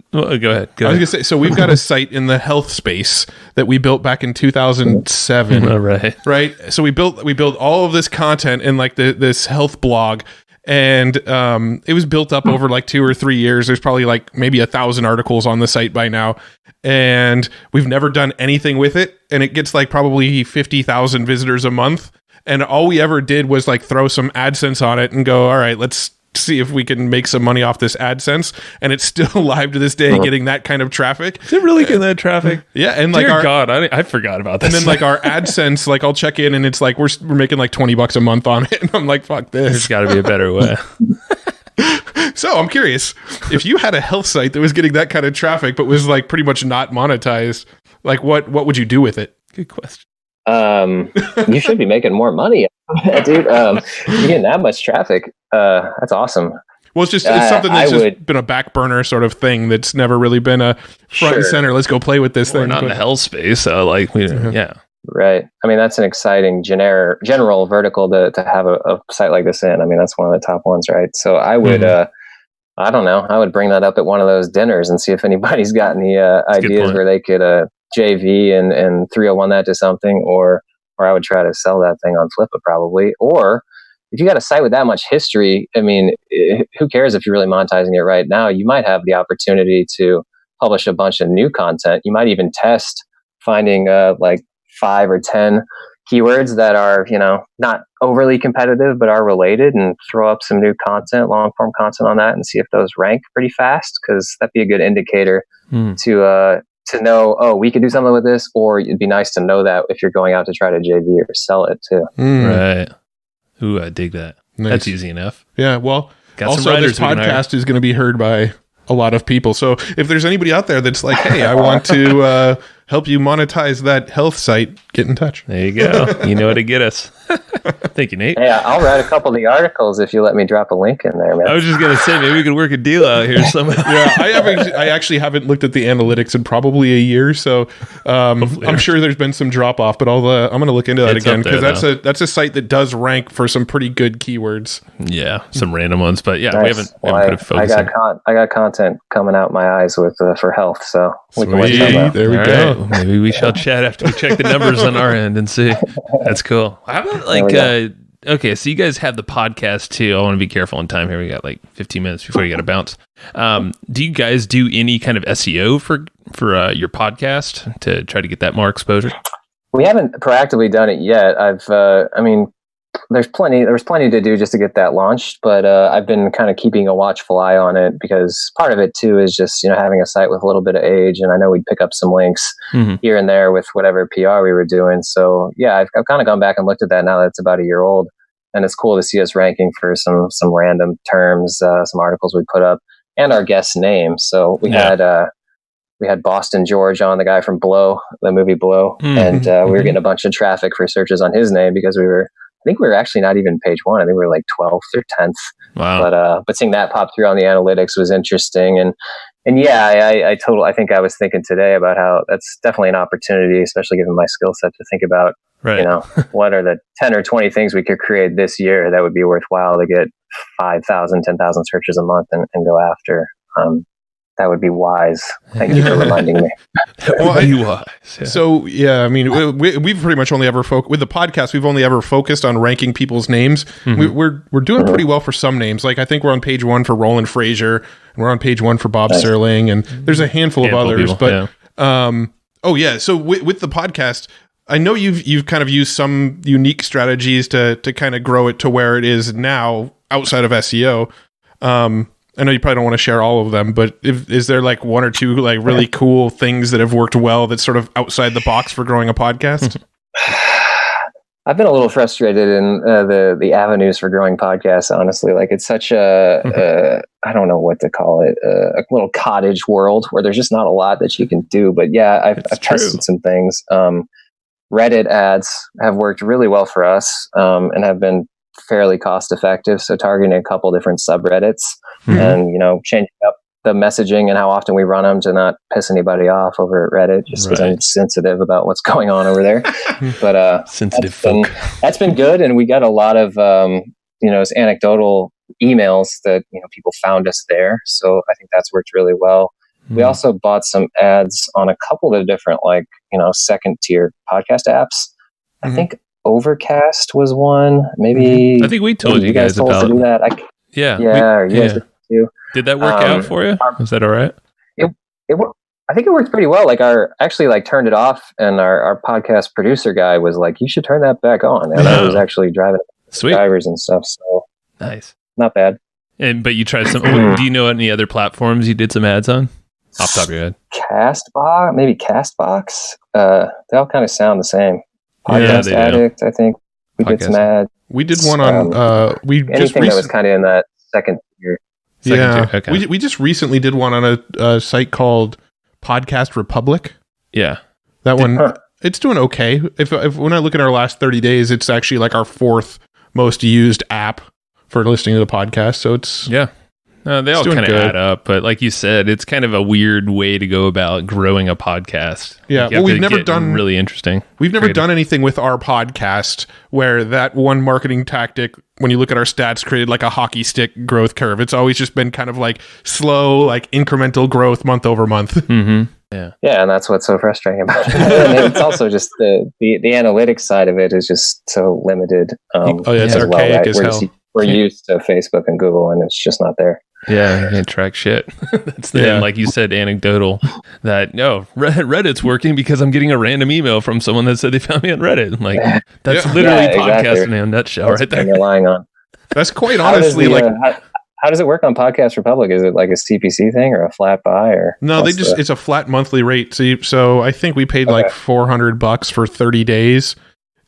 gonna say, so we've got a site in the health space that we built back in 2007. Right. So we built all of this content in like this health blog. And it was built up over like 2 or 3 years. There's probably like maybe 1,000 articles on the site by now. And we've never done anything with it. And it gets like probably 50,000 visitors a month. And all we ever did was like throw some AdSense on it and go, all right, let's see if we can make some money off this AdSense. And it's still live to this day, getting that kind of traffic.
Is it really getting that traffic?
Yeah. And like,
Dear God, I forgot about this.
And then like our AdSense, like I'll check in and it's like, we're making like $20 a month on it. And I'm like, fuck this.
There's got to be a better way.
So I'm curious, if you had a health site that was getting that kind of traffic, but was like pretty much not monetized, like what would you do with it?
Good question.
You should be making more money, dude. You're getting that much traffic. That's awesome.
Well, it's something that's just been a back burner sort of thing that's never really been a front and center. Let's go play with this thing.
We're not in the health space, so like,
right. I mean, that's an exciting general vertical to have a site like this in. I mean, that's one of the top ones, right? So I would, I don't know, I would bring that up at one of those dinners and see if anybody's got any ideas where they could JV and 301 that to something, or I would try to sell that thing on Flippa probably. Or if you got a site with that much history, I mean, who cares if you're really monetizing it right now? You might have the opportunity to publish a bunch of new content. You might even test finding like 5 or 10 keywords that are, not overly competitive, but are related, and throw up some new content, long form content on that and see if those rank pretty fast. Cause that'd be a good indicator to know, we could do something with this, or it'd be nice to know that if you're going out to try to JV or sell it too.
Right. Ooh, I dig that. Nice. That's easy enough.
Yeah. Well, also this podcast is going to be heard by a lot of people. So if there's anybody out there that's like, hey, I want to help you monetize that health site, get in touch.
There you go. You know how to get us. Thank you, Nate.
Yeah, I'll write a couple of the articles if you let me drop a link in there, man.
I was just going to say, maybe we could work a deal out here somehow.
Yeah, I actually haven't looked at the analytics in probably a year, so I'm sure there's been some drop off, but I'm going to look into that again, because that's a site that does rank for some pretty good keywords.
Yeah, some random ones, but yeah,
nice.
we haven't put a focus
I got content coming out my eyes with for health, so we can
watch that. There we go.
Right. Maybe we shall chat after we check the numbers on our end and see. That's cool. How about okay, so you guys have the podcast too. I want to be careful on time here. We got like 15 minutes before you got to bounce. Do you guys do any kind of SEO for your podcast to try to get that more exposure?
We haven't proactively done it yet. There was plenty to do just to get that launched, but I've been kind of keeping a watchful eye on it, because part of it too is just, having a site with a little bit of age, and I know we'd pick up some links here and there with whatever PR we were doing. So yeah, I've kind of gone back and looked at that now that it's about a year old, and it's cool to see us ranking for some random terms, some articles we put up, and our guest name. So we had Boston George on, the guy from Blow, the movie Blow, and we were getting a bunch of traffic for searches on his name, because I think we were actually not even page 1. I think we were like 12th or 10th.
Wow.
But seeing that pop through on the analytics was interesting. And yeah, I think I was thinking today about how that's definitely an opportunity, especially given my skill set, to think about, what are the 10 or 20 things we could create this year that would be worthwhile to get 5,000, 10,000 searches a month and go after. That would be wise. Thank you for reminding me.
Wise. Yeah.
So yeah, I mean, we've pretty much only ever with the podcast, we've only ever focused on ranking people's names. We're doing pretty well for some names. Like I think we're on page 1 for Roland Frazier, and we're on page 1 for Bob Serling, and there's a handful of others.
People,
but so with the podcast, I know you've kind of used some unique strategies to kind of grow it to where it is now outside of SEO. I know you probably don't want to share all of them, but is there like one or two like really cool things that have worked well that's sort of outside the box for growing a podcast?
I've been a little frustrated in the avenues for growing podcasts, honestly. Like it's such a I don't know what to call it, a little cottage world where there's just not a lot that you can do. But yeah, I've tested some things. Reddit ads have worked really well for us and have been fairly cost effective. So targeting a couple different subreddits and, changing up the messaging and how often we run them to not piss anybody off over at Reddit, just because I'm sensitive about what's going on over there. But
sensitive folk.
That's been good. And we got a lot of, anecdotal emails that, people found us there. So I think that's worked really well. We also bought some ads on a couple of different, second tier podcast apps. I think Overcast was one. Maybe
I think we told you guys
told
about
us to do that. You guys did too.
Did that work out for you? Was that all right?
I think it worked pretty well. Turned it off, and our podcast producer guy was like, "You should turn that back on." And I was actually driving drivers and stuff. So
nice,
not bad.
But you tried some. Do you know any other platforms you did some ads on? Off the top of your head, Castbox.
They all kind of sound the same. Podcast Addict, I think we did some ads.
We did one on
anything that was kind of in that second tier.
Okay. We just recently did one on a site called Podcast Republic.
Yeah,
that one it's doing okay. If when I look at our last 30 days, it's actually like our fourth most used app for listening to the podcast. So it's
they all kind of add up, but like you said, it's kind of a weird way to go about growing a podcast.
Yeah, well, we've never done
really interesting.
We've never done anything with our podcast where that one marketing tactic, when you look at our stats, created like a hockey stick growth curve. It's always just been kind of like slow, like incremental growth month over month.
Mm-hmm.
Yeah, and that's what's so frustrating about it. And it's also just the analytics side of it is just so limited.
It's archaic as hell.
We're used to Facebook and Google, and it's just not there.
Yeah, you can't track shit. That's like you said, anecdotal. That Reddit's working because I'm getting a random email from someone that said they found me on Reddit. I'm like, that's literally podcasting in a nutshell, right there.
You're relying on.
That's quite honestly
how does it work on Podcast Republic? Is it like a CPC thing or a flat buy or
no? It's a flat monthly rate. So I think we paid like $400 for 30 days.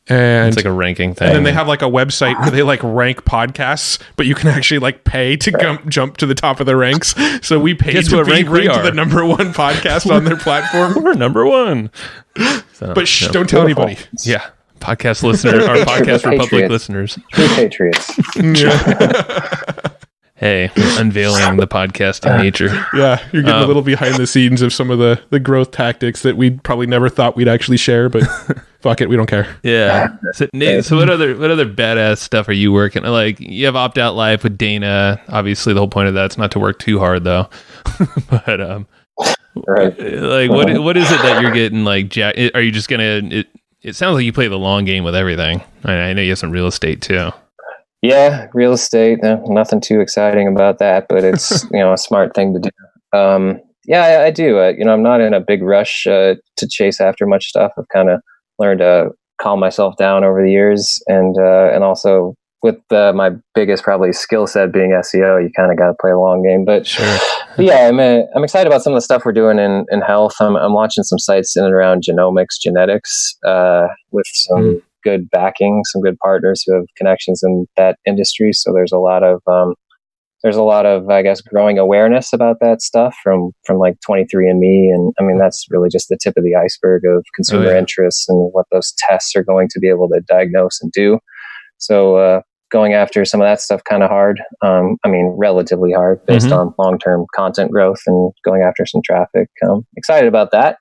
And
it's like a ranking thing.
And then they have like a website where they like rank podcasts, but you can actually like pay to jump to the top of the ranks. So we paid to be ranked the number one podcast on their platform.
We're number one.
So, but don't tell anybody.
Yeah. Podcast listeners, our Podcast Republic listeners.
True patriots.
Hey, unveiling the podcasting nature.
Yeah, you're getting a little behind the scenes of some of the growth tactics that we probably never thought we'd actually share, but fuck it, we don't care.
Yeah. So, Nate, what other badass stuff are you working? Like, you have Opt Out Live with Dana. Obviously, the whole point of that's not to work too hard, though. But
right.
Like, what is it that you're getting? Like, are you just gonna? It sounds like you play the long game with everything. I know you have some real estate too.
Yeah, real estate. Nothing too exciting about that, but it's a smart thing to do. I do. I'm not in a big rush to chase after much stuff. I've kind of learned to calm myself down over the years, and also with my biggest probably skill set being SEO, you kind of got to play a long game. But
sure.
But yeah, I'm excited about some of the stuff we're doing in health. I'm launching some sites in and around genomics, genetics, with some good backing, some good partners who have connections in that industry. So there's a lot of I guess growing awareness about that stuff from like 23andMe, and I mean that's really just the tip of the iceberg of consumer interests and what those tests are going to be able to diagnose and do. So going after some of that stuff kind of hard. Relatively hard based on long-term content growth and going after some traffic. Excited about that,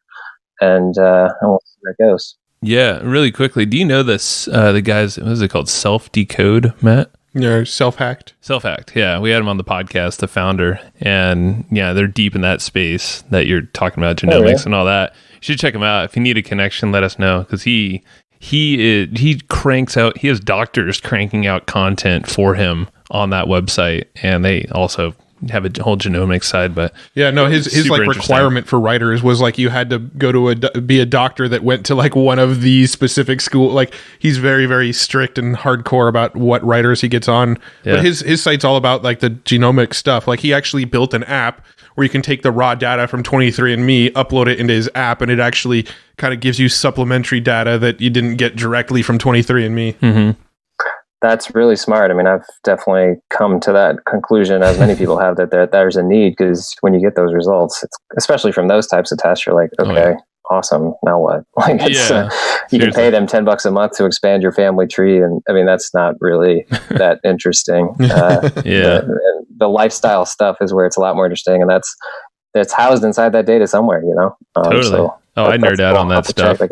and we'll see where it goes.
Yeah, really quickly, do you know this? The guys, what is it called? Self-Decode, Matt?
Yeah, Self-Hacked.
Self-Hacked, yeah. We had him on the podcast, the founder, and yeah, they're deep in that space that you're talking about, genomics and all that. You should check him out. If you need a connection, let us know, because he cranks out, he has doctors cranking out content for him on that website, and they also have a whole genomics side, but
yeah, no, his
super
like
interesting.
requirement for writers was like you had to go to be a doctor that went to like one of these specific school. Like he's very, very strict and hardcore about what writers he gets on.
Yeah.
But his site's all about like the genomic stuff. Like he actually built an app where you can take the raw data from 23andMe, upload it into his app, and it actually kind of gives you supplementary data that you didn't get directly from 23andMe.
Mm-hmm.
That's really smart. I mean, I've definitely come to that conclusion, as many people have, that there's a need, because when you get those results, it's, especially from those types of tests, you're like, okay, awesome. Now what? Like, it's, you can pay them $10 a month to expand your family tree, and I mean, that's not really that interesting. The lifestyle stuff is where it's a lot more interesting, and that's housed inside that data somewhere, you know.
Totally.
So
I nerd out on that stuff.
Check.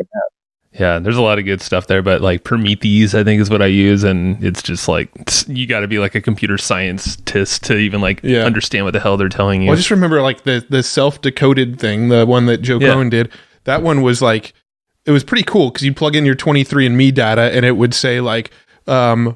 Yeah, there's a lot of good stuff there, but like Prometheus, I think is what I use, and it's just like you got to be like a computer scientist to even like understand what the hell they're telling you.
Well, I just remember like the self-decoded thing, the one that Joe Cohen did. That one was like, it was pretty cool because you plug in your 23andMe data and it would say like,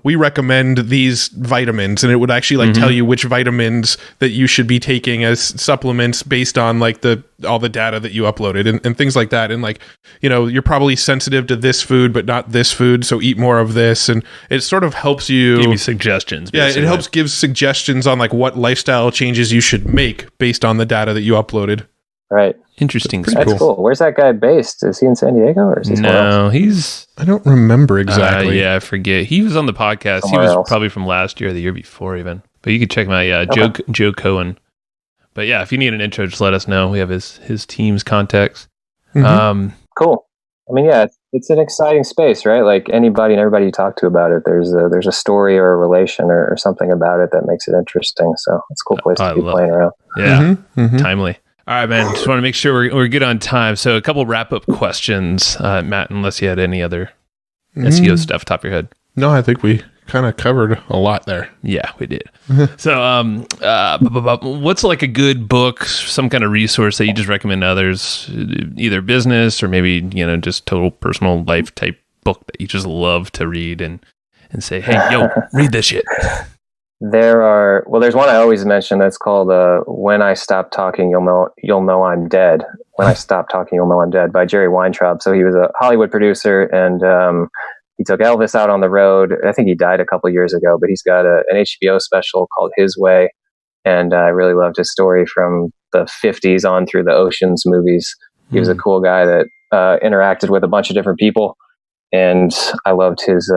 we recommend these vitamins, and it would actually like tell you which vitamins that you should be taking as supplements based on like all the data that you uploaded and things like that. And like, you know, you're probably sensitive to this food, but not this food, so eat more of this. And it sort of helps you
give you suggestions.
Basically. Yeah, it helps give suggestions on like what lifestyle changes you should make based on the data that you uploaded.
Right.
Interesting.
That's cool. Where's that guy based? Is he in San Diego or is he
No, he's...
I don't remember exactly.
I forget. He was on the podcast.
Somewhere
he was
else.
Probably from last year or the year before even. But you could check him out. Yeah, Joe Cohen. But yeah, if you need an intro, just let us know. We have his team's contacts.
Cool. I mean, yeah, it's an exciting space, right? Like anybody and everybody you talk to about it, there's a story or a relation or something about it that makes it interesting. So it's a cool place to be playing around.
Yeah, timely. All right, man. Just want to make sure we're good on time. So a couple wrap-up questions, Matt, unless you had any other SEO stuff top of your head.
No, I think we kind of covered a lot there.
Yeah, we did. So what's like a good book, some kind of resource that you just recommend to others, either business or maybe, you know, just total personal life type book that you just love to read and say, hey, yo, read this shit?
There's one I always mention that's called When I Stop Talking, You'll Know I'm Dead. When I Stop Talking, You'll Know I'm Dead by Jerry Weintraub. So he was a Hollywood producer, and he took Elvis out on the road. I think he died a couple years ago, but he's got an HBO special called His Way. And I really loved his story from the 50s on through the Ocean's movies. He was a cool guy that interacted with a bunch of different people. And I loved his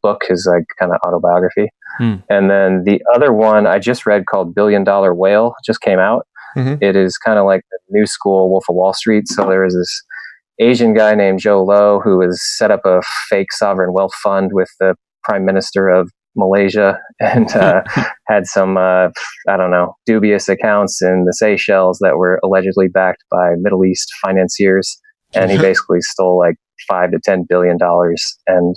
book, his like kind of autobiography. And then the other one I just read called $1 Billion Whale just came out. It is kind of like the new school Wolf of Wall Street. So there was this Asian guy named Joe Low who has set up a fake sovereign wealth fund with the prime minister of Malaysia and had some, dubious accounts in the Seychelles that were allegedly backed by Middle East financiers. And he basically stole like $5 to $10 billion and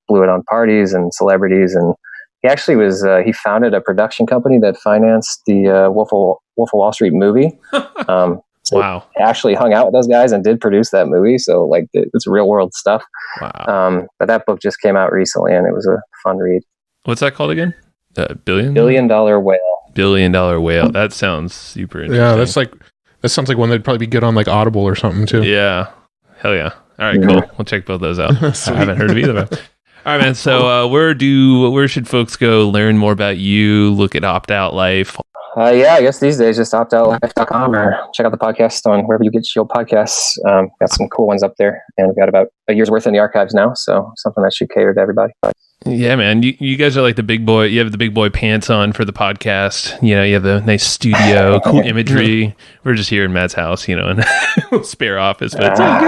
blew it on parties and celebrities. And he actually he founded a production company that financed the Wolf of Wall Street movie.
Wow.
He actually hung out with those guys and did produce that movie. So like it's real world stuff.
Wow.
But that book just came out recently and it was a fun read.
What's that called again?
$1 Billion Whale.
$1 Billion Whale. That sounds super interesting.
Yeah, that sounds like one that'd probably be good on like Audible or something too.
Yeah. Hell yeah. All right, cool. We'll check both those out. I haven't heard of either of them. All right, man. So where should folks go learn more about you, look at Opt Out Life?
I guess these days just optoutlife.com or check out the podcast on wherever you get your podcasts. Got some cool ones up there, and we've got about a year's worth in the archives now, so something that should cater to everybody.
Yeah, man. You guys are like the big boy. You have the big boy pants on for the podcast. You know, you have the nice studio, cool imagery. We're just here in Matt's house, you know, and spare office. But it's all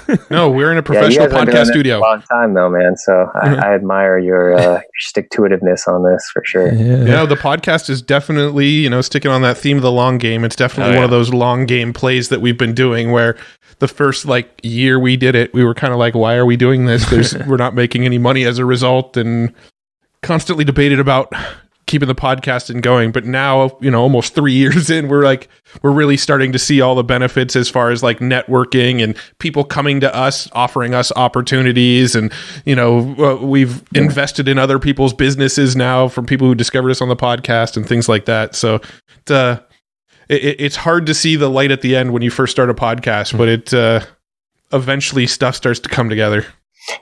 good.
No, we're in a professional podcast studio.
A long time though, man. So I admire your stick-to-itiveness on this for sure.
Yeah, the podcast is definitely, you know, sticking on that theme of the long game. It's definitely one of those long game plays that we've been doing where the first like year we did it, we were kind of like, why are we doing this? We're not making any money as a result, and constantly debated about keeping the podcasting going. But now, almost 3 years in, we're really starting to see all the benefits as far as like networking and people coming to us, offering us opportunities. And, we've invested in other people's businesses now from people who discovered us on the podcast and things like that. So it's hard to see the light at the end when you first start a podcast, but it eventually stuff starts to come together.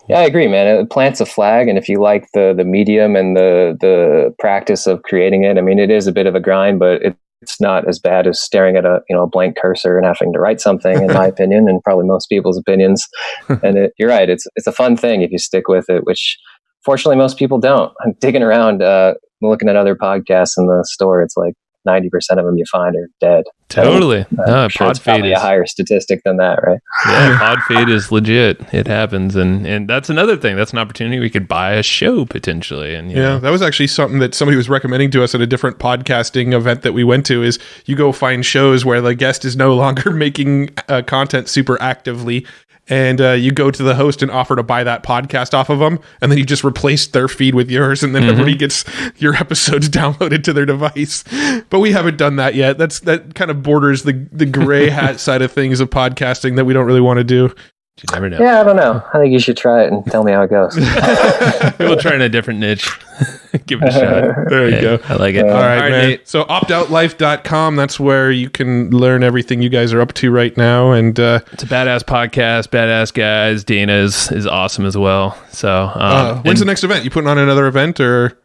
Yeah, I agree, man. It plants a flag, and if you like the medium and the practice of creating it, I mean, it is a bit of a grind, but it's not as bad as staring at a blank cursor and having to write something, in my opinion, and probably most people's opinions. And you're right, it's a fun thing if you stick with it, which fortunately most people don't. I'm digging around, looking at other podcasts in the store. It's like 90% of them you find are dead.
Totally.
I'm sure it's probably a higher statistic than that, right?
Yeah, pod fade is legit. It happens, and that's another thing. That's an opportunity. We could buy a show potentially, and
that was actually something that somebody was recommending to us at a different podcasting event that we went to. Is you go find shows where the guest is no longer making content super actively. And you go to the host and offer to buy that podcast off of them, and then you just replace their feed with yours, and then everybody gets your episodes downloaded to their device. But we haven't done that yet. That kind of borders the gray hat side of things of podcasting that we don't really want to do.
You never know.
Yeah, I don't know. I think you should try it and tell me how it goes.
We'll try in a different niche. Give it a shot.
There you go.
I like it.
All right, man.
Nate.
So optoutlife.com, that's where you can learn everything you guys are up to right now. And
it's a badass podcast, badass guys. Dana is awesome as well. So
when's the next event? You putting on another event, or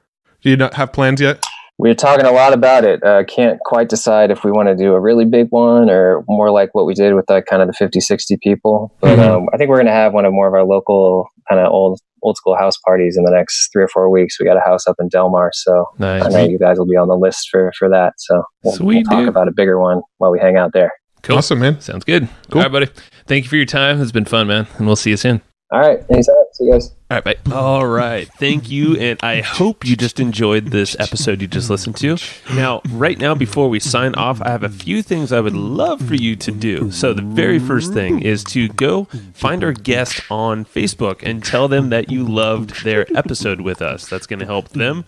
do you not have plans yet?
We're talking a lot about it. Can't quite decide if we want to do a really big one or more like what we did with kind of the 50, 60 people. But I think we're going to have one of more of our local kind of old school house parties in the next 3 or 4 weeks. We got a house up in Delmar, so
nice.
I know you guys will be on the list for that. So we'll talk about a bigger one while we hang out there.
Cool.
Awesome, man.
Sounds good.
Cool.
All right, buddy. Thank you for your time. It's been fun, man. And we'll see you soon.
All right. Anytime. See you guys.
All right, bye.
All right. Thank you. And I hope you just enjoyed this episode you just listened to. Now, right now, before we sign off, I have a few things I would love for you to do. So the very first thing is to go find our guest on Facebook and tell them that you loved their episode with us. That's going to help them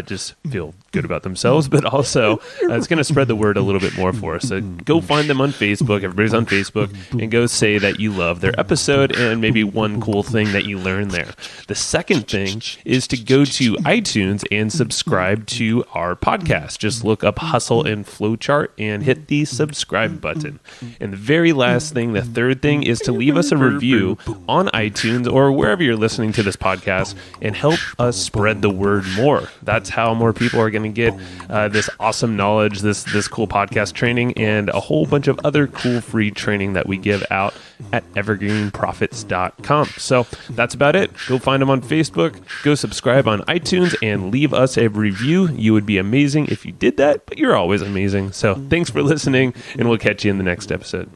just feel good about themselves, but also it's going to spread the word a little bit more for us. So go find them on Facebook. Everybody's on Facebook, and go say that you love their episode and maybe one cool thing that you learned there. The second thing is to go to iTunes and subscribe to our podcast. Just look up Hustle and Flowchart and hit the subscribe button. And the very last thing, the third thing, is to leave us a review on iTunes or wherever you're listening to this podcast and help us spread the word more. That's how more people are going to get this awesome knowledge, this cool podcast training, and a whole bunch of other cool free training that we give out at evergreenprofits.com. So that's about it. Go find them on Facebook, go subscribe on iTunes, and leave us a review. You would be amazing if you did that, but you're always amazing. So thanks for listening, and we'll catch you in the next episode.